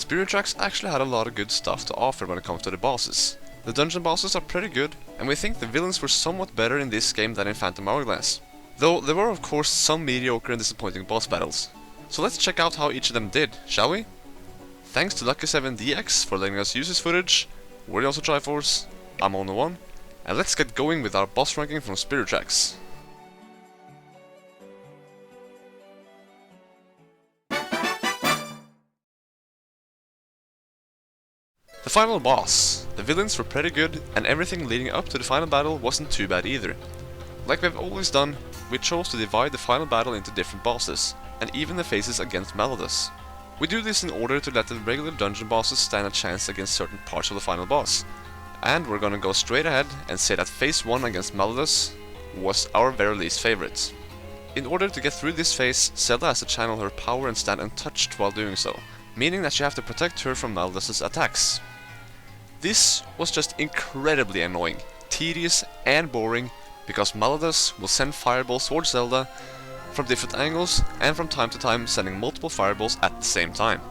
Spirit Tracks actually had a lot of good stuff to offer when it comes to the bosses. The dungeon bosses are pretty good, and we think the villains were somewhat better in this game than in Phantom Hourglass. Though there were of course some mediocre and disappointing boss battles. So let's check out how each of them did, shall we? Thanks to Lucky7DX for letting us use his footage. We're TheOwnersofTriforce, I'm Owner1, and let's get going with our boss ranking from Spirit Tracks. The final boss. The villains were pretty good, and everything leading up to the final battle wasn't too bad either. Like we've always done, we chose to divide the final battle into different bosses, and even the phases against Meletus. We do this in order to let the regular dungeon bosses stand a chance against certain parts of the final boss. And we're gonna go straight ahead and say that phase 1 against Mallos was our very least favorite. In order to get through this phase, Zelda has to channel her power and stand untouched while doing so, meaning that you have to protect her from Meletus' attacks. This was just incredibly annoying, tedious and boring, because Meletus will send fireballs towards Zelda from different angles and from time to time sending multiple fireballs at the same time.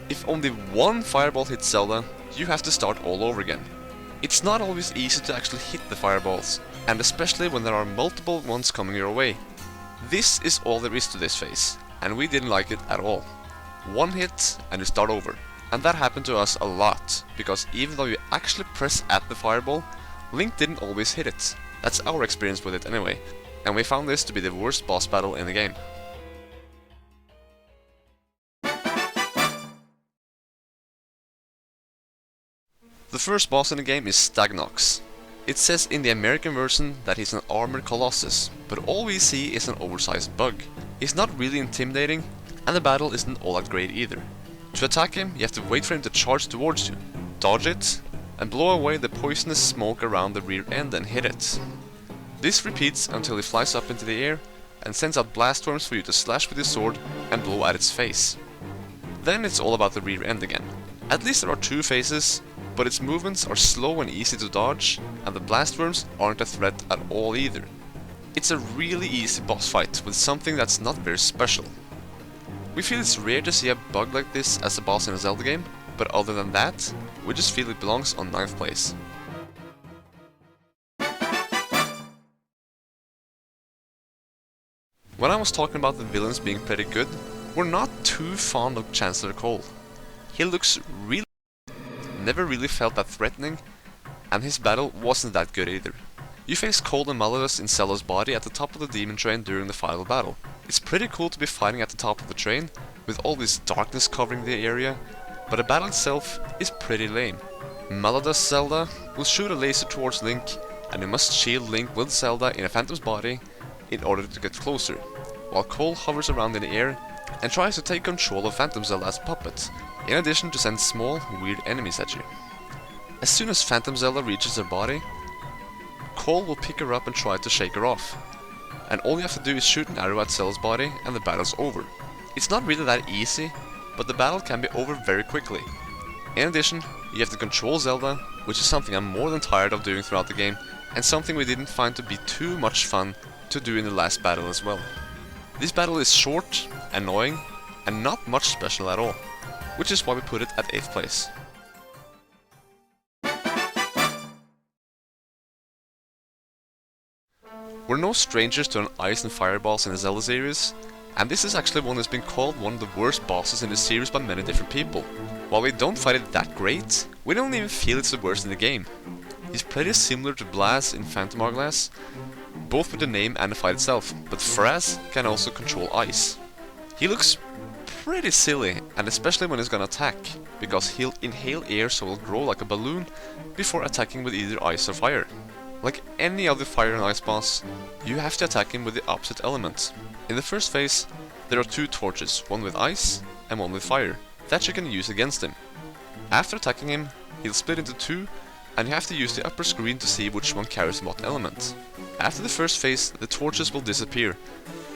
If only one fireball hits Zelda, you have to start all over again. It's not always easy to actually hit the fireballs, and especially when there are multiple ones coming your way. This is all there is to this phase, and we didn't like it at all. One hit and you start over. And that happened to us a lot, because even though you actually press at the fireball, Link didn't always hit it. That's our experience with it anyway, and we found this to be the worst boss battle in the game. The first boss in the game is Stagk. It says in the American version that he's an armored colossus, but all we see is an oversized bug. He's not really intimidating, and the battle isn't all that great either. To attack him, you have to wait for him to charge towards you, dodge it, and blow away the poisonous smoke around the rear end and hit it. This repeats until he flies up into the air and sends out blast storms for you to slash with his sword and blow at its face. Then it's all about the rear end again. At least there are two phases, but its movements are slow and easy to dodge, and the blast worms aren't a threat at all either. It's a really easy boss fight with something that's not very special. We feel it's rare to see a bug like this as a boss in a Zelda game, but other than that, we just feel it belongs on 9th place. When I was talking about the villains being pretty good, we're not too fond of Chancellor Cole. He looks really never really felt that threatening, and his battle wasn't that good either. You face Cole and Mallos in Zelda's body at the top of the demon train during the final battle. It's pretty cool to be fighting at the top of the train, with all this darkness covering the area, but the battle itself is pretty lame. Meletus Zelda will shoot a laser towards Link, and you must shield Link with Zelda in a phantom's body in order to get closer, while Cole hovers around in the air and tries to take control of Phantom Zelda as a puppet, in addition to send small, weird enemies at you. As soon as Phantom Zelda reaches her body, Cole will pick her up and try to shake her off, and all you have to do is shoot an arrow at Zelda's body and the battle's over. It's not really that easy, but the battle can be over very quickly. In addition, you have to control Zelda, which is something I'm more than tired of doing throughout the game, and something we didn't find to be too much fun to do in the last battle as well. This battle is short, annoying, and not much special at all, which is why we put it at 8th place. We're no strangers to an ice and fireballs in the Zelda series, and this is actually one that's been called one of the worst bosses in the series by many different people. While we don't find it that great, we don't even feel it's the worst in the game. He's pretty similar to Blaz in Phantom Hourglass, both with the name and the fight itself, but Fraz can also control ice. He looks pretty silly, and especially when he's gonna attack, because he'll inhale air so it'll grow like a balloon before attacking with either ice or fire. Like any other fire and ice boss, you have to attack him with the opposite element. In the first phase, there are two torches, one with ice and one with fire, that you can use against him. After attacking him, he'll split into two, and you have to use the upper screen to see which one carries what element. After the first phase, the torches will disappear,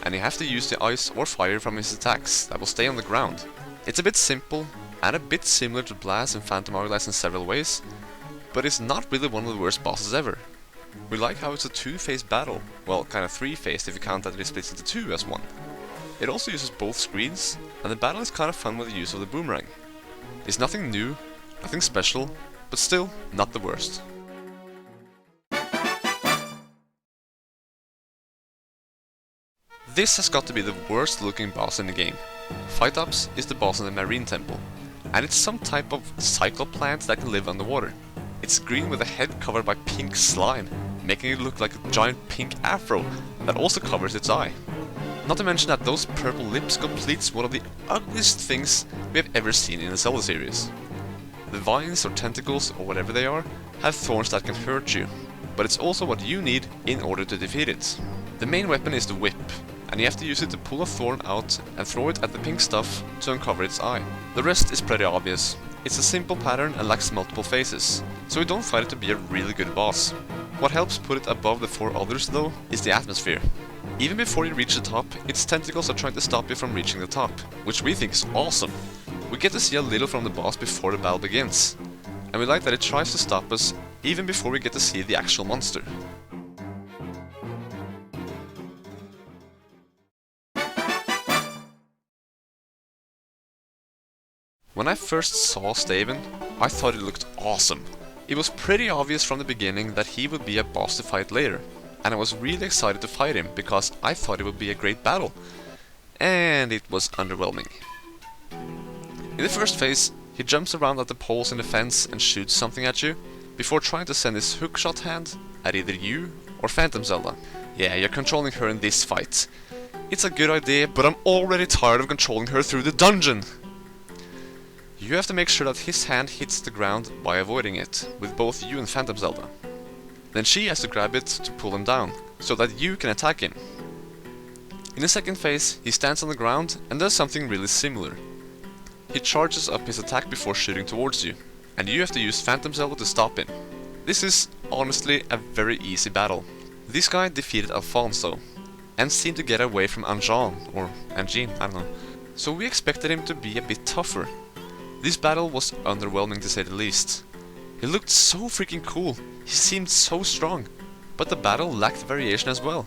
and you have to use the ice or fire from his attacks that will stay on the ground. It's a bit simple, and a bit similar to Blaz and Phantom Hourglass in several ways, but it's not really one of the worst bosses ever. We like how it's a two-phase battle, well, kind of three-phased if you count that it splits into two as one. It also uses both screens, and the battle is kind of fun with the use of the boomerang. It's nothing new, nothing special, but still not the worst. This has got to be the worst looking boss in the game. Phytops is the boss in the Marine Temple, and it's some type of cycloplant that can live underwater. It's green with a head covered by pink slime, making it look like a giant pink afro that also covers its eye. Not to mention that those purple lips completes one of the ugliest things we have ever seen in the Zelda series. The vines or tentacles or whatever they are have thorns that can hurt you, but it's also what you need in order to defeat it. The main weapon is the whip, and you have to use it to pull a thorn out and throw it at the pink stuff to uncover its eye. The rest is pretty obvious. It's a simple pattern and lacks multiple phases, so we don't find it to be a really good boss. What helps put it above the 4 others though is the atmosphere. Even before you reach the top, its tentacles are trying to stop you from reaching the top, which we think is awesome. We get to see a little from the boss before the battle begins, and we like that it tries to stop us even before we get to see the actual monster. When I first saw Stamen, I thought it looked awesome. It was pretty obvious from the beginning that he would be a boss to fight later, and I was really excited to fight him because I thought it would be a great battle. And it was underwhelming. In the first phase, he jumps around at the poles in the fence and shoots something at you, before trying to send his hookshot hand at either you or Phantom Zelda. Yeah, you're controlling her in this fight. It's a good idea, but I'm already tired of controlling her through the dungeon! You have to make sure that his hand hits the ground by avoiding it, with both you and Phantom Zelda. Then she has to grab it to pull him down, so that you can attack him. In the second phase, he stands on the ground and does something really similar. He charges up his attack before shooting towards you, and you have to use Phantom Zelda to stop him. This is, honestly, a very easy battle. This guy defeated Alfonso, and seemed to get away from Anjan, or Anjin, I don't know. So we expected him to be a bit tougher. This battle was underwhelming to say the least. He looked so freaking cool, he seemed so strong, but the battle lacked variation as well.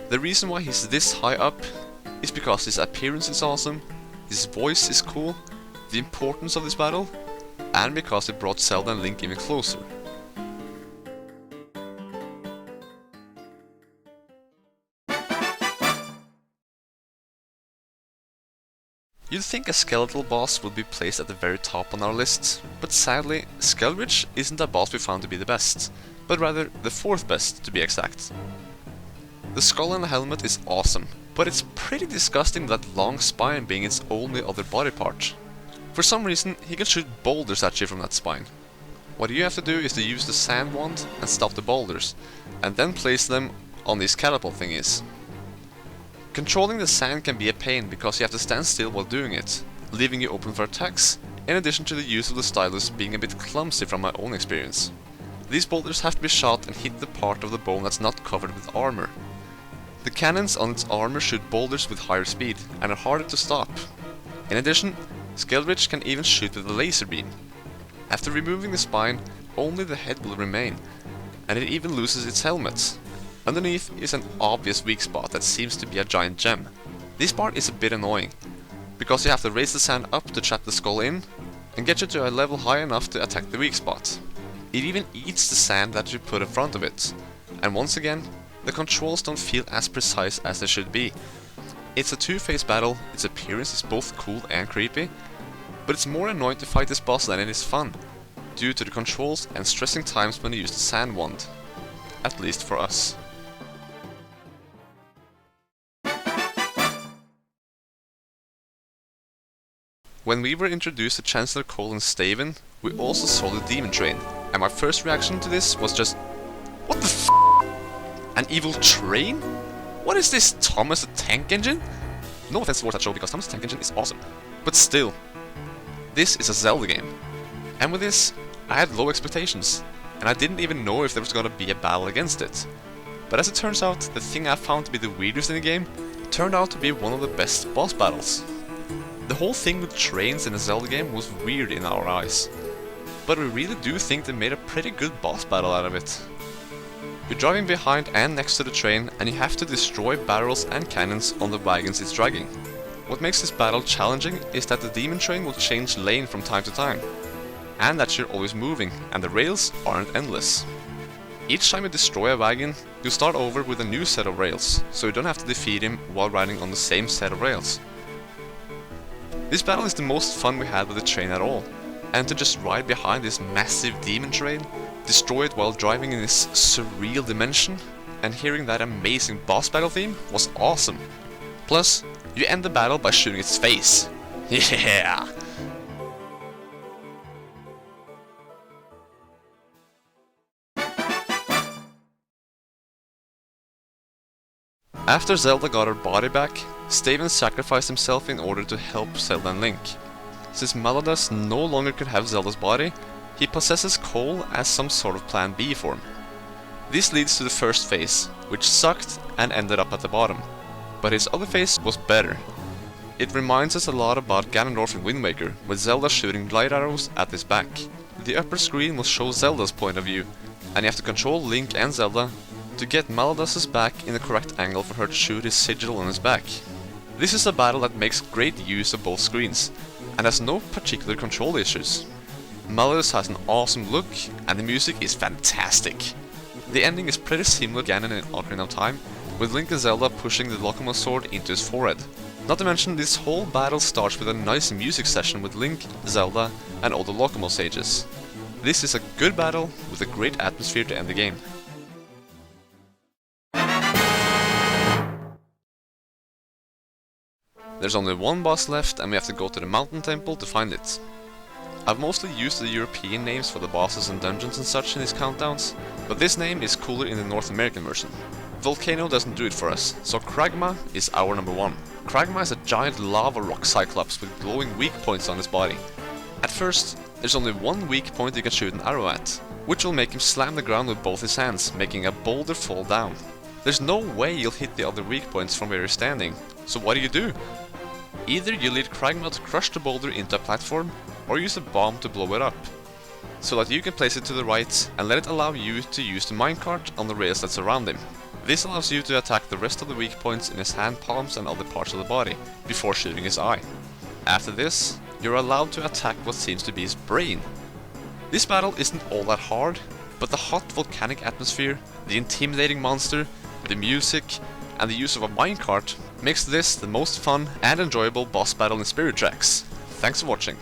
The reason why he's this high up is because his appearance is awesome, his voice is cool, the importance of this battle, and because it brought Zelda and Link even closer. You'd think a skeletal boss would be placed at the very top on our list, but sadly, Skelrich isn't a boss we found to be the best, but rather the 4th best to be exact. The skull and the helmet is awesome, but it's pretty disgusting that long spine being its only other body part. For some reason, he can shoot boulders at you from that spine. What you have to do is to use the sand wand and stop the boulders, and then place them on these catapult thingies. Controlling the sand can be a pain because you have to stand still while doing it, leaving you open for attacks, in addition to the use of the stylus being a bit clumsy from my own experience. These boulders have to be shot and hit the part of the bone that's not covered with armor. The cannons on its armor shoot boulders with higher speed and are harder to stop. In addition, Skelrich can even shoot with a laser beam. After removing the spine, only the head will remain, and it even loses its helmet. Underneath is an obvious weak spot that seems to be a giant gem. This part is a bit annoying, because you have to raise the sand up to trap the skull in, and get you to a level high enough to attack the weak spot. It even eats the sand that you put in front of it, and once again, the controls don't feel as precise as they should be. It's a 2-phase battle, its appearance is both cool and creepy, but it's more annoying to fight this boss than it is fun, due to the controls and stressing times when you use the sand wand. At least for us. When we were introduced to Chancellor Cole and Staven, we also saw the Demon Train, and my first reaction to this was just, what the f***? An evil train? What is this, Thomas the Tank Engine? No offense towards that show because Thomas the Tank Engine is awesome, but still, this is a Zelda game. And with this, I had low expectations, and I didn't even know if there was gonna be a battle against it. But as it turns out, the thing I found to be the weirdest in the game turned out to be one of the best boss battles. The whole thing with trains in a Zelda game was weird in our eyes, but we really do think they made a pretty good boss battle out of it. You're driving behind and next to the train, and you have to destroy barrels and cannons on the wagons it's dragging. What makes this battle challenging is that the demon train will change lane from time to time, and that you're always moving, and the rails aren't endless. Each time you destroy a wagon, you start over with a new set of rails, so you don't have to defeat him while riding on the same set of rails. This battle is the most fun we had with the train at all, and to just ride behind this massive demon train, destroy it while driving in this surreal dimension, and hearing that amazing boss battle theme was awesome. Plus, you end the battle by shooting its face. Yeah! After Zelda got her body back, Stamen sacrificed himself in order to help Zelda and Link. Since Meletus no longer could have Zelda's body, he possesses Cole as some sort of plan B for him. This leads to the first phase, which sucked and ended up at the bottom. But his other phase was better. It reminds us a lot about Ganondorf in Wind Waker, with Zelda shooting light arrows at his back. The upper screen will show Zelda's point of view, and you have to control Link and Zelda to get Meletus's back in the correct angle for her to shoot his sigil on his back. This is a battle that makes great use of both screens, and has no particular control issues. Mallos has an awesome look, and the music is fantastic. The ending is pretty similar to Ganon in Ocarina of Time, with Link and Zelda pushing the Locomo sword into his forehead. Not to mention, this whole battle starts with a nice music session with Link, Zelda, and all the Locomo sages. This is a good battle with a great atmosphere to end the game. There's only one boss left, and we have to go to the mountain temple to find it. I've mostly used the European names for the bosses and dungeons and such in these countdowns, but this name is cooler in the North American version. Volcano doesn't do it for us, so Cragma is our number one. Cragma is a giant lava rock cyclops with glowing weak points on his body. At first, there's only one weak point you can shoot an arrow at, which will make him slam the ground with both his hands, making a boulder fall down. There's no way you'll hit the other weak points from where you're standing, so what do? Either you lead Cragma to crush the boulder into a platform, or use a bomb to blow it up, so that you can place it to the right and let it allow you to use the minecart on the rails that surround him. This allows you to attack the rest of the weak points in his hand palms and other parts of the body, before shooting his eye. After this, you're allowed to attack what seems to be his brain. This battle isn't all that hard, but the hot volcanic atmosphere, the intimidating monster, the music, and the use of a minecart makes this the most fun and enjoyable boss battle in Spirit Tracks. Thanks for watching.